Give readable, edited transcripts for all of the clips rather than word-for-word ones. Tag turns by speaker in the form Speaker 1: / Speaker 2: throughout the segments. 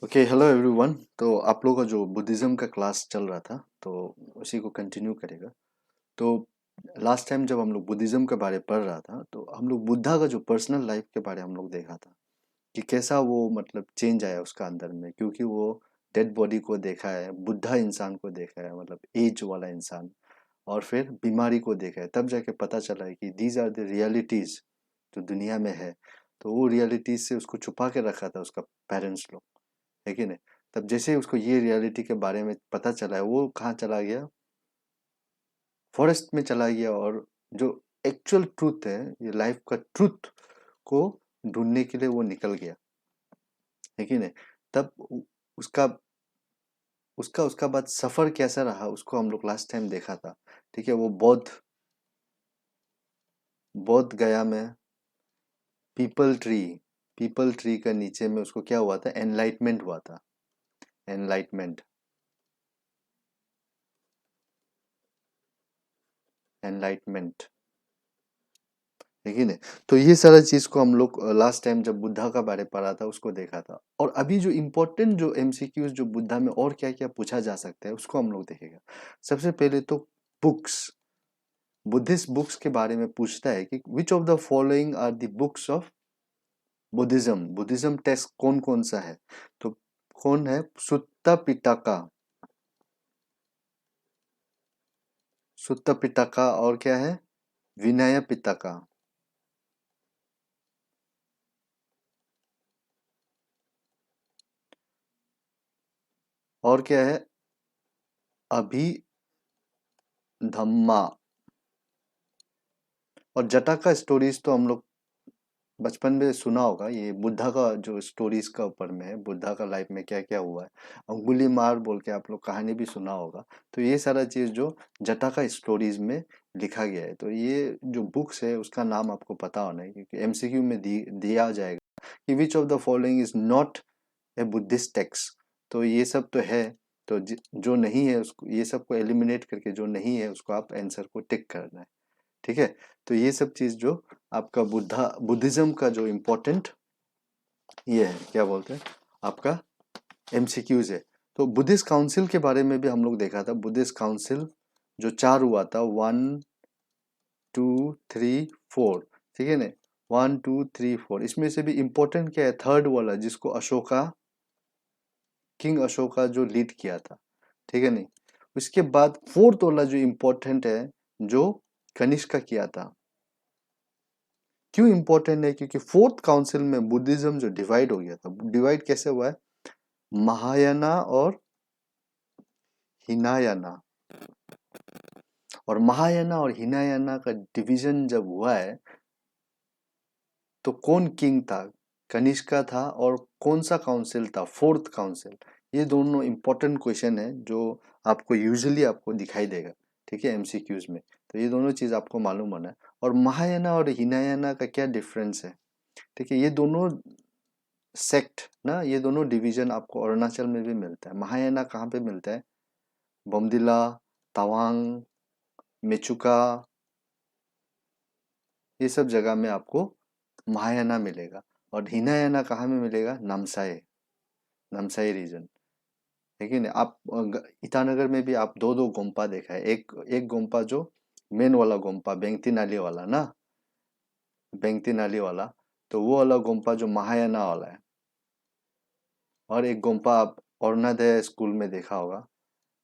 Speaker 1: Okay, hello everyone. तो आप लोगों का जो बुद्धिज़्म का क्लास चल रहा था, तो उसी को कंटिन्यू करेगा। तो लास्ट टाइम जब हम लोग बुद्धिज़्म के बारे पढ़ रहा था, तो हम लोग बुद्धा का जो पर्सनल लाइफ के बारे हम लोग देखा था कि कैसा वो मतलब चेंज आया उसका अंदर में, क्योंकि वो डेड बॉडी को देखा है, बुद्धा इंसान को देखा है, मतलब एज वाला इंसान, और फिर बीमारी को देखा है। तब जाके पता चला है कि दीज आर द रियलिटीज़ जो दुनिया में है। तो वो रियलिटीज़ से उसको छुपा के रखा था उसका पेरेंट्स लोग, है कि नहीं? तब जैसे ही उसको ये रियलिटी के बारे में पता चला है, वो कहाँ चला गया? फॉरेस्ट में चला गया, और जो एक्चुअल ट्रूथ है, ये लाइफ का ट्रूथ को ढूंढने के लिए वो निकल गया, है कि नहीं? तब उसका उसका उसका बाद सफर कैसा रहा उसको हम लोग लास्ट टाइम देखा था। ठीक है, वो बौद्ध बौद्ध गया में पीपल ट्री का नीचे में उसको क्या हुआ था? एनलाइटमेंट हुआ था। एनलाइटमेंट एनलाइटमेंट है कि नहीं? तो ये सारा चीज को हम लोग लास्ट टाइम जब बुद्धा का बारे पढ़ा था उसको देखा था। और अभी जो इम्पोर्टेंट जो एमसीक्यूज जो बुद्धा में और क्या क्या पूछा जा सकता है उसको हम लोग देखेगा। सबसे पहले तो बुक्स, बुद्धिस्ट बुक्स के बारे में पूछता है कि which of the following are the books of Buddhism. Buddhism text कौन कौन सा है? तो कौन है? सुत्ता पिटाका, सुत्ता पिटाका, और क्या है? विनय पिटका, और क्या है? अभिधम्मा। और जटाका स्टोरीज तो हम लोग बचपन में सुना होगा। ये बुद्धा का जो स्टोरीज का ऊपर में है, बुद्धा का लाइफ में क्या क्या हुआ है। अंगुली मार बोल के आप लोग कहानी भी सुना होगा। तो ये सारा चीज जो जटाका स्टोरीज में लिखा गया है, तो ये जो बुक्स है उसका नाम आपको पता होना है, क्योंकि एमसीक्यू में दिया जाएगा कि which of the following is not a Buddhist text. तो ये सब तो है। तो जो नहीं है उसको, ये सब को एलिमिनेट करके जो नहीं है उसको आप आंसर को टिक करना है। ठीक है? तो ये सब चीज जो आपका बुद्धिज्म का जो इम्पोर्टेंट ये है, क्या बोलते हैं, आपका एमसीक्यूज है। तो बुद्धिस्ट काउंसिल के बारे में भी हम लोग देखा था। बुद्धिस्ट काउंसिल जो चार हुआ था, 1 2 3 4, ठीक है ना? 1 2 3 4, इसमें से भी इम्पोर्टेंट क्या है? थर्ड वाला, जिसको अशोका, किंग अशोका जो लीड किया था, ठीक है नहीं? उसके बाद फोर्थ वाला जो इम्पोर्टेंट है, जो कनिष्का किया था। क्यों इंपॉर्टेंट है? क्योंकि फोर्थ काउंसिल में बुद्धिज्म जो डिवाइड हो गया था, डिवाइड कैसे हुआ है? महायाना और हिनायाना। और महायाना और हिनायाना का डिवीजन जब हुआ है, तो कौन किंग था? कनिष्का था। और कौन सा काउंसिल था? Fourth council. ये दोनों इंपॉर्टेंट क्वेश्चन है जो आपको यूजुअली आपको दिखाई देगा, ठीक है, एमसीक्यूज में। तो ये दोनों चीज आपको मालूम होना है। और महायाना और हिनायाना का क्या डिफरेंस है? ठीक है, ये दोनों सेक्ट ना, ये दोनों डिवीजन आपको अरुणाचल में भी मिलता है। महायाना कहाँ पे मिलता है? बोमडिला, तवांग, मेचुका, ये सब जगह में आपको महायाना मिलेगा। और हिनायाना कहाँ में मिलेगा? नामसाई, नामसाई रीजन। लेकिन आप ईटानगर में भी आप दो दो गोम्पा देखा है। एक एक गोम्पा जो मेन वाला गोम्पा, बेंगती नाली वाला ना, बेंगती नाली वाला, तो वो वाला गोम्पा जो महायाना वाला है। और एक गोम्पा आप अरुणोदय स्कूल में देखा होगा,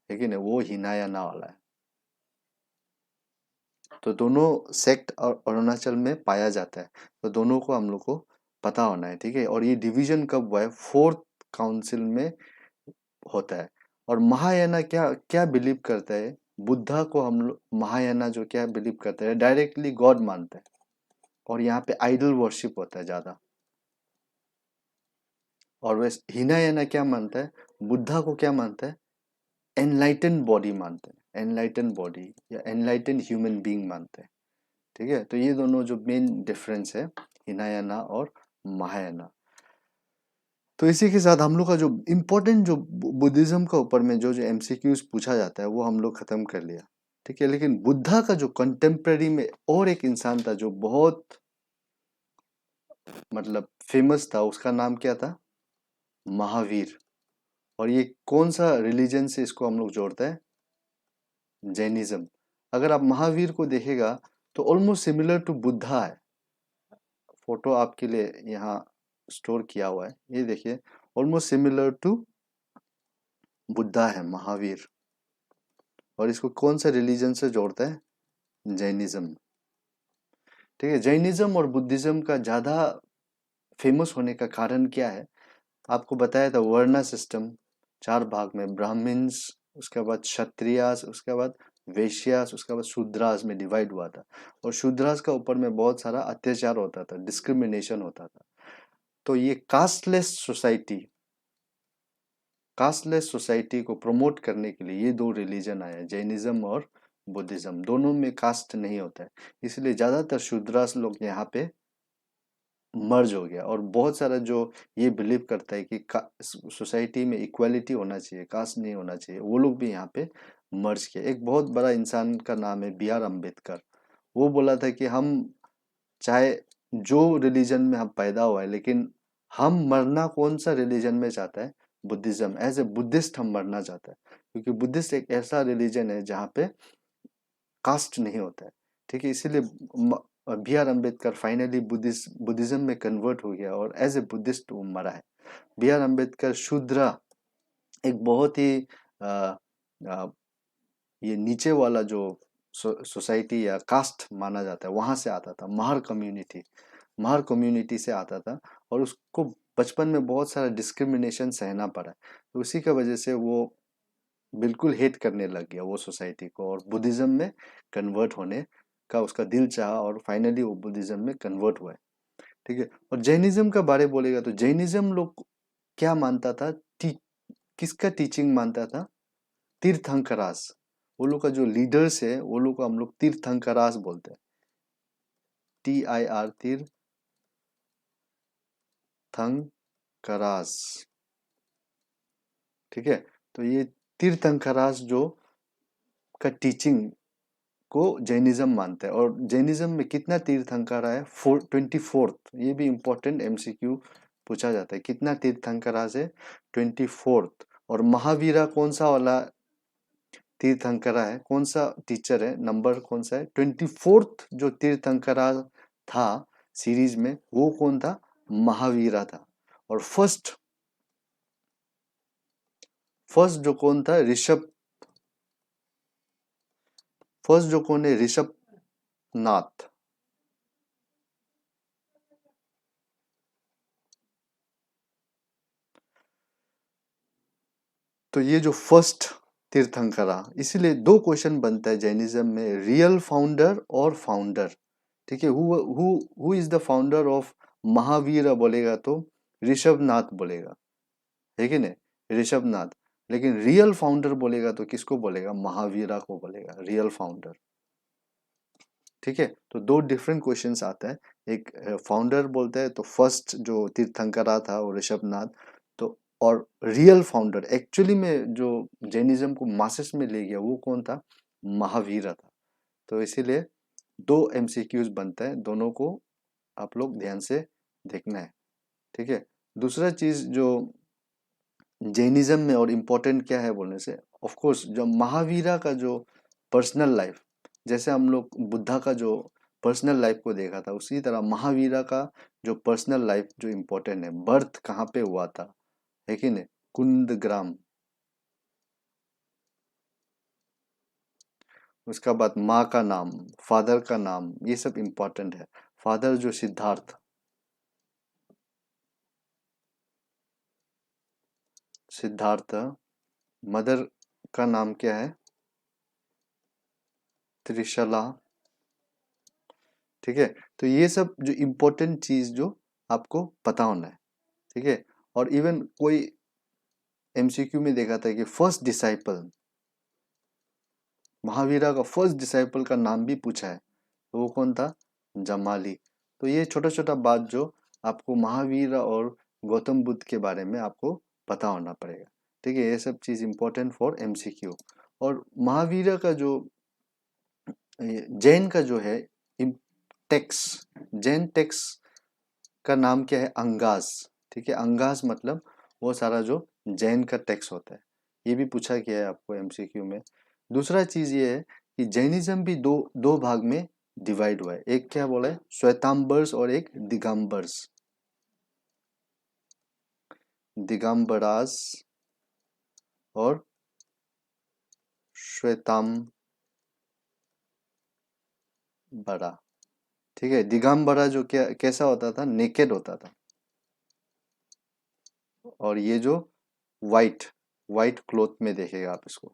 Speaker 1: लेकिन वो हिनायाना वाला है। तो दोनों सेक्ट और अरुणाचल में पाया जाता है। तो दोनों को हम लोग को पता होना है, ठीक है? और ये डिवीजन कब हुआ है? फोर्थ काउंसिल में होता है। और महायाना क्या क्या बिलीव करता है? बुद्धा को हम लोग महायाना जो क्या बिलीव करता है, डायरेक्टली गॉड मानता है। और यहाँ पे आइडल वर्शिप होता है ज्यादा। और वैसे हिनायाना क्या मानता है? बुद्धा को क्या मानता है? एनलाइटन बॉडी मानते हैं, एनलाइटन बॉडी या एनलाइटन ह्यूमन बीइंग मानते हैं। ठीक है, तो ये दोनों जो मेन डिफरेंस है, हिनायाना और महायाना। तो इसी के साथ हम लोग का जो इम्पोर्टेंट जो बुद्धिज्म का ऊपर में जो जो एमसीक्यूज पूछा जाता है वो हम लोग खत्म कर लिया। ठीक है, लेकिन बुद्धा का जो कंटेम्प्रेरी में और एक इंसान था जो बहुत मतलब फेमस था, उसका नाम क्या था? महावीर। और ये कौन सा रिलीजन से इसको हम लोग जोड़ते हैं? जैनिज्म। अगर आप महावीर को देखेगा तो ऑलमोस्ट सिमिलर टू बुद्धा है। फोटो आपके लिए यहाँ स्टोर किया हुआ है, ये देखिए, ऑलमोस्ट सिमिलर टू बुद्धा है महावीर। और इसको कौन सा रिलीजन से जोड़ते हैं? जैनिज्म। ठीक है, जैनिज्म और बुद्धिज्म का ज़्यादा फेमस होने का कारण क्या है? आपको बताया था वर्ण सिस्टम, 4 भाग में, ब्राह्मण्स, उसके बाद क्षत्रियास, उसके बाद वैश्यास, उसके बाद शूद्रास में डिवाइड हुआ था। और शूद्रास का ऊपर में बहुत सारा अत्याचार होता था, डिस्क्रिमिनेशन होता था। तो ये कास्टलेस सोसाइटी को प्रमोट करने के लिए ये 2 रिलीजन आए, जैनिज्म और बुद्धिज्म। दोनों में कास्ट नहीं होता है, इसलिए ज़्यादातर शूद्रास लोग यहाँ पे मर्ज हो गया। और बहुत सारा जो ये बिलीव करता है कि सोसाइटी में इक्वालिटी होना चाहिए, कास्ट नहीं होना चाहिए, वो लोग भी यहाँ पे मर्ज किया। एक बहुत बड़ा इंसान का नाम है बी आर अम्बेडकर। वो बोला था कि हम चाहे जो रिलीजन में हम पैदा हुआ है, लेकिन हम मरना कौन सा रिलीजन में चाहता है? बुद्धिज्म। एज ए बुद्धिस्ट हम मरना चाहता है, क्योंकि बुद्धिस्ट एक ऐसा रिलीजन है जहाँ पे कास्ट नहीं होता है। ठीक है, इसीलिए B R Ambedkar finally Buddhism में कन्वर्ट हो गया और एज ए बुद्धिस्ट वो मरा है। बी आर अम्बेडकर शूद्रा, एक बहुत ही आ, आ, ये नीचे वाला जो सोसाइटी या कास्ट माना जाता है, वहां से आता था। महर कम्युनिटी से आता था। और उसको बचपन में बहुत सारा डिस्क्रिमिनेशन सहना पड़ा, तो उसी की वजह से वो बिल्कुल हेट करने लग गया वो सोसाइटी को, और बुद्धिज्म में कन्वर्ट होने का उसका दिल चाहा, और फाइनली वो बुद्धिज्म में कन्वर्ट हुआ है। ठीक है, और जैनिज्म का बारे बोलेगा तो जैनिज्म लोग क्या मानता था? किसका टीचिंग मानता था? तीर्थंकरास। वो लोग का जो लीडर्स है, वो लोग को हम लोग तीर्थंकरास बोलते हैं। TIR, तीर्थंकरास। ठीक है, तो ये तीर्थंकरास जो का टीचिंग को जैनिज्म मानता है। और जैनिज्म में कितना तीर्थंकरा है? 24th। ये भी इम्पोर्टेंट MCQ पूछा जाता है, कितना तीर्थंकरा है? 24th। और महावीरा कौन सा वाला तीर्थंकरा है? कौन सा टीचर है? नंबर कौन सा है? 24th जो तीर्थंकरा था सीरीज में, वो कौन था? महावीरा था। और फर्स्ट जो कौन था? फर्स्ट जो कौन है? ऋषभ नाथ। तो ये जो फर्स्ट तीर्थंकरा, इसीलिए 2 क्वेश्चन बनता है जैनिज्म में, रियल फाउंडर और फाउंडर। ठीक है, who is the founder of Mahavir बोलेगा तो ऋषभ नाथ बोलेगा, है कि नहीं? ऋषभ नाथ। लेकिन रियल फाउंडर बोलेगा तो किसको बोलेगा? महावीरा को बोलेगा रियल फाउंडर। ठीक है, तो 2 डिफरेंट क्वेश्चंस आता है। एक फाउंडर बोलते हैं तो फर्स्ट जो तीर्थंकरा था वो ऋषभ नाथ। तो और रियल फाउंडर एक्चुअली में जो जैनिज्म को मासेस में ले गया, वो कौन था? महावीरा था। तो इसीलिए 2 MCQs बनता है, दोनों को आप लोग ध्यान से देखना है। ठीक है, दूसरा चीज जो जैनिज्म में और इम्पोर्टेंट क्या है बोलने से, ऑफ कोर्स जो महावीरा का जो पर्सनल लाइफ, जैसे हम लोग बुद्धा का जो पर्सनल लाइफ को देखा था, उसी तरह महावीरा का जो पर्सनल लाइफ जो इम्पोर्टेंट है। बर्थ कहाँ पे हुआ था, है कि नहीं? कुंदग्राम। उसका बाद माँ का नाम, फादर का नाम, ये सब इम्पोर्टेंट है। फादर जो सिद्धार्थ। मदर का नाम क्या है? त्रिशला। ठीक है, तो ये सब जो इम्पोर्टेंट चीज जो आपको पता होना है। ठीक है, और इवन कोई MCQ में देखा था कि फर्स्ट डिसाइपल, महावीरा का फर्स्ट डिसाइपल का नाम भी पूछा है, तो वो कौन था? जमाली। तो ये छोटा छोटा बात जो आपको महावीर और गौतम बुद्ध के बारे में आपको पता होना पड़ेगा। ठीक है, ये सब चीज इम्पोर्टेंट फॉर MCQ। और महावीर का जो जैन का जो है टेक्स्ट, जैन टेक्स्ट का नाम क्या है? अंगास। ठीक है, अंगास मतलब वो सारा जो जैन का टेक्स्ट होता है। ये भी पूछा गया है आपको एमसीक्यू में। दूसरा चीज ये है कि जैनिज्म भी दो दो भाग में डिवाइड हुआ है। एक क्या बोला है, श्वेतांबर्स और एक दिगंबर्स। दिगंबरास और श्वेतांबरा। ठीक है, दिगंबरा जो क्या कैसा होता था, नेकेड होता था। और ये जो वाइट वाइट क्लोथ में देखेगा आप इसको।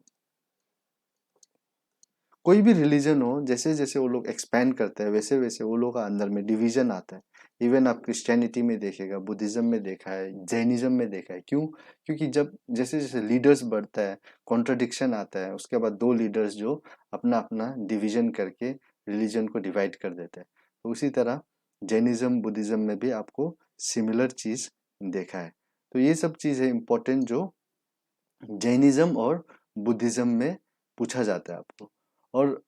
Speaker 1: कोई भी रिलीजन हो, जैसे जैसे वो लोग एक्सपैंड करते हैं वैसे वैसे वो लोग का अंदर में डिवीजन आता है। इवन आप क्रिश्चियनिटी में देखेगा, बुद्धिज्म में देखा है, जैनिज्म में देखा है। क्यों? क्योंकि जब जैसे जैसे लीडर्स बढ़ता है, कॉन्ट्रडिक्शन आता है, उसके बाद दो लीडर्स जो अपना अपना डिवीजन करके रिलीजन को डिवाइड कर देते हैं। तो उसी तरह जैनिज्म बुद्धिज्म में भी आपको सिमिलर चीज देखा है। तो ये सब चीज है इम्पोर्टेंट जो जैनिज्म और बुद्धिज्म में पूछा जाता है आपको। और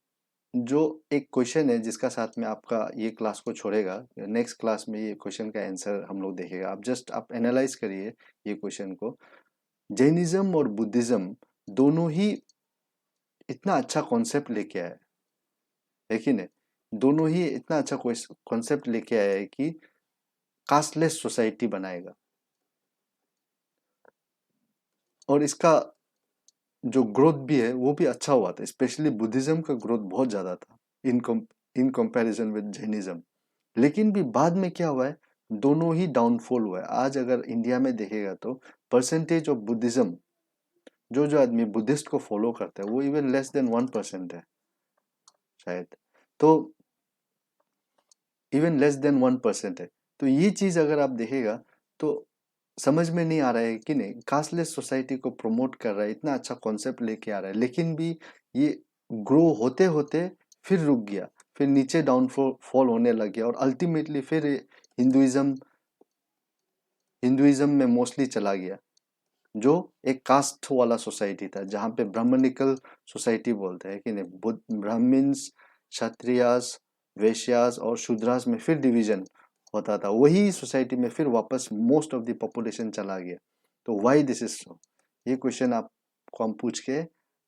Speaker 1: जो एक क्वेश्चन है जिसका साथ में आपका ये क्लास को छोड़ेगा, नेक्स्ट क्लास में ये क्वेश्चन का आंसर हम लोग देखेगा। आप जस्ट आप एनालाइज करिए ये क्वेश्चन को। जैनिज्म और बुद्धिज्म दोनों ही इतना अच्छा कॉन्सेप्ट लेके आए है कि नहीं, दोनों ही इतना अच्छा कॉन्सेप्ट लेके आए है कि कास्टलेस सोसाइटी बनाएगा। और इसका जो ग्रोथ भी है वो भी अच्छा हुआ था। स्पेशली बुद्धिज्म का ग्रोथ बहुत ज्यादा था इन इन कंपैरिजन विद जैनिज्म। लेकिन भी बाद में क्या हुआ है, दोनों ही डाउनफॉल हुआ है। आज अगर इंडिया में देखेगा तो परसेंटेज ऑफ बुद्धिज्म, जो जो आदमी बुद्धिस्ट को फॉलो करता है वो इवन लेस देन 1% है शायद। तो इवन लेस देन 1% है। तो ये चीज अगर आप देखेगा तो समझ में नहीं आ रहा है कि नहीं, कास्टलेस सोसाइटी को प्रमोट कर रहा है, इतना अच्छा कॉन्सेप्ट लेके आ रहा है, लेकिन भी ये ग्रो होते होते फिर रुक गया, फिर नीचे डाउनफॉल फॉल होने लग गया और अल्टीमेटली फिर हिंदुइज्म हिंदुइज्म में मोस्टली चला गया, जो एक कास्ट वाला सोसाइटी था जहाँ पे ब्राह्मणिकल सोसाइटी बोलते हैं कि नहीं, ब्राह्मण्स, क्षत्रियास, वैश्यास और शूद्रास में फिर डिवीजन होता था। वही सोसाइटी में फिर वापस मोस्ट ऑफ द पॉपुलेशन चला गया। तो व्हाई दिस इज सो, ये क्वेश्चन आपको हम पूछ के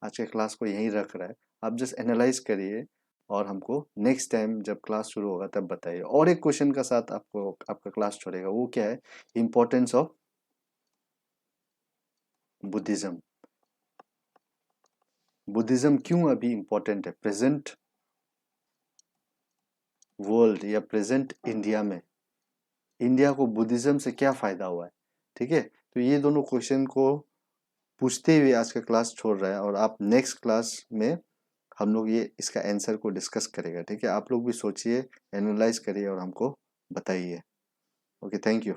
Speaker 1: आज के क्लास को यहीं रख रहा है। आप जस्ट एनालाइज करिए और हमको नेक्स्ट टाइम जब क्लास शुरू होगा तब बताइए। और एक क्वेश्चन का साथ आपको आपका क्लास छोड़ेगा, वो क्या है, इम्पोर्टेंस ऑफ बुद्धिज्म। बुद्धिज्म क्यों अभी इम्पोर्टेंट है प्रेजेंट वर्ल्ड या प्रेजेंट इंडिया में, इंडिया को बुद्धिज्म से क्या फायदा हुआ है। ठीक है, तो ये दोनों क्वेश्चन को पूछते हुए आज का क्लास छोड़ रहा है और आप नेक्स्ट क्लास में हम लोग ये इसका आंसर को डिस्कस करेगा। ठीक है, आप लोग भी सोचिए, एनालाइज करिए और हमको बताइए। Okay, thank you.